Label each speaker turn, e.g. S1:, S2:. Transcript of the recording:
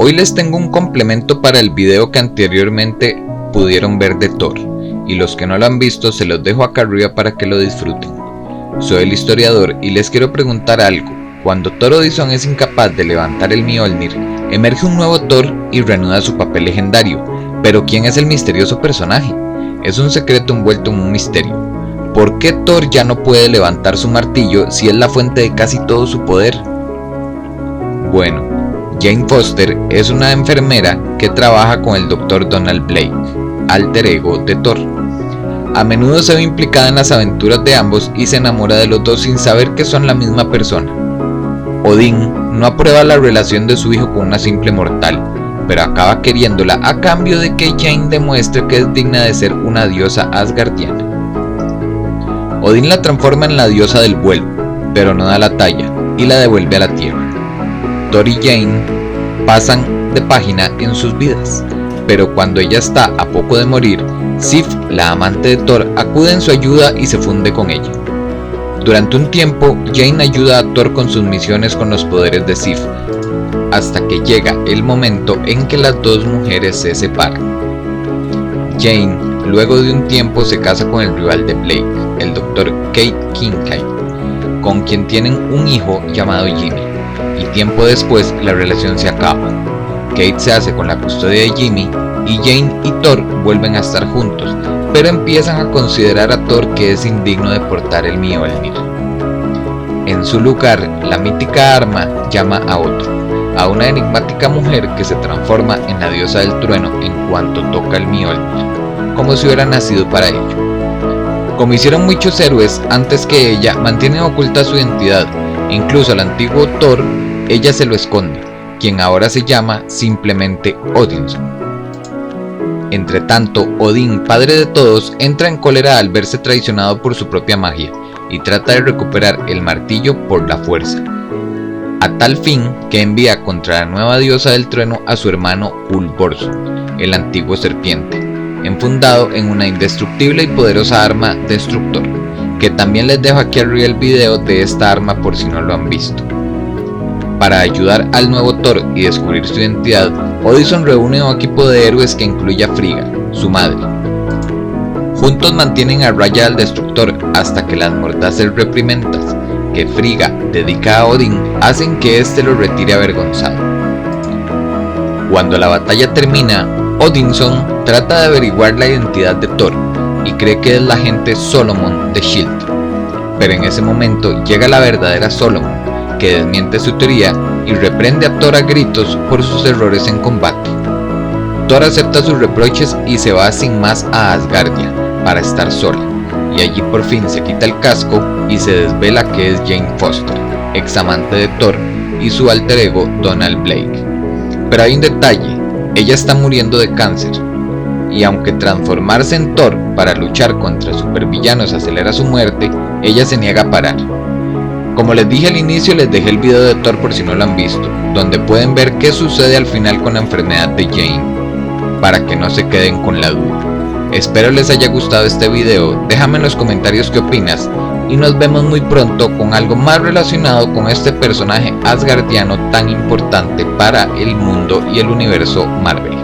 S1: Hoy les tengo un complemento para el video que anteriormente pudieron ver de Thor, y los que no lo han visto se los dejo acá arriba para que lo disfruten. Soy el historiador y les quiero preguntar algo. Cuando Thor Odinson es incapaz de levantar el Mjolnir, emerge un nuevo Thor y reanuda su papel legendario. Pero ¿quién es el misterioso personaje? Es un secreto envuelto en un misterio. ¿Por qué Thor ya no puede levantar su martillo si es la fuente de casi todo su poder? Bueno, Jane Foster es una enfermera que trabaja con el Dr. Donald Blake, alter ego de Thor. A menudo se ve implicada en las aventuras de ambos y se enamora de los dos sin saber que son la misma persona. Odín no aprueba la relación de su hijo con una simple mortal, pero acaba queriéndola a cambio de que Jane demuestre que es digna de ser una diosa asgardiana. Odín la transforma en la diosa del vuelo, pero no da la talla y la devuelve a la tierra. Thor y Jane pasan de página en sus vidas, pero cuando ella está a poco de morir, Sif, la amante de Thor, acude en su ayuda y se funde con ella. Durante un tiempo, Jane ayuda a Thor con sus misiones con los poderes de Sif, hasta que llega el momento en que las dos mujeres se separan. Jane, luego de un tiempo, se casa con el rival de Blake, el Dr. Kate Kincaid, con quien tienen un hijo llamado Jimmy, y tiempo después la relación se acaba. Kate se hace con la custodia de Jimmy y Jane y Thor vuelven a estar juntos, pero empiezan a considerar a Thor que es indigno de portar el Mjolnir. En su lugar, la mítica arma llama a otro, a una enigmática mujer que se transforma en la diosa del trueno en cuanto toca el Mjolnir, como si hubiera nacido para ello. Como hicieron muchos héroes antes que ella, mantienen oculta su identidad. Incluso al antiguo Thor, ella se lo esconde, quien ahora se llama simplemente Odinson. Entre tanto, Odín, padre de todos, entra en cólera al verse traicionado por su propia magia y trata de recuperar el martillo por la fuerza, a tal fin que envía contra la nueva diosa del trueno a su hermano Ulfborson, el antiguo serpiente, enfundado en una indestructible y poderosa arma destructor, que también les dejo aquí arriba el video de esta arma por si no lo han visto. Para ayudar al nuevo Thor y descubrir su identidad, Odinson reúne un equipo de héroes que incluye a Frigga, su madre. Juntos mantienen a raya al destructor hasta que las mordaces reprimendas que Frigga dedica a Odín hacen que éste lo retire avergonzado. Cuando la batalla termina, Odinson trata de averiguar la identidad de Thor y cree que es la agente Solomon de S.H.I.E.L.D. Pero en ese momento llega la verdadera Solomon, que desmiente su teoría y reprende a Thor a gritos por sus errores en combate. Thor acepta sus reproches y se va sin más a Asgardia para estar sola, y allí por fin se quita el casco y se desvela que es Jane Foster, ex amante de Thor y su alter ego Donald Blake. Pero hay un detalle, ella está muriendo de cáncer, y aunque transformarse en Thor para luchar contra supervillanos acelera su muerte, ella se niega a parar. Como les dije al inicio, les dejé el video de Thor por si no lo han visto, donde pueden ver qué sucede al final con la enfermedad de Jane, para que no se queden con la duda. Espero les haya gustado este video, déjame en los comentarios qué opinas, y nos vemos muy pronto con algo más relacionado con este personaje asgardiano tan importante para el mundo y el universo Marvel.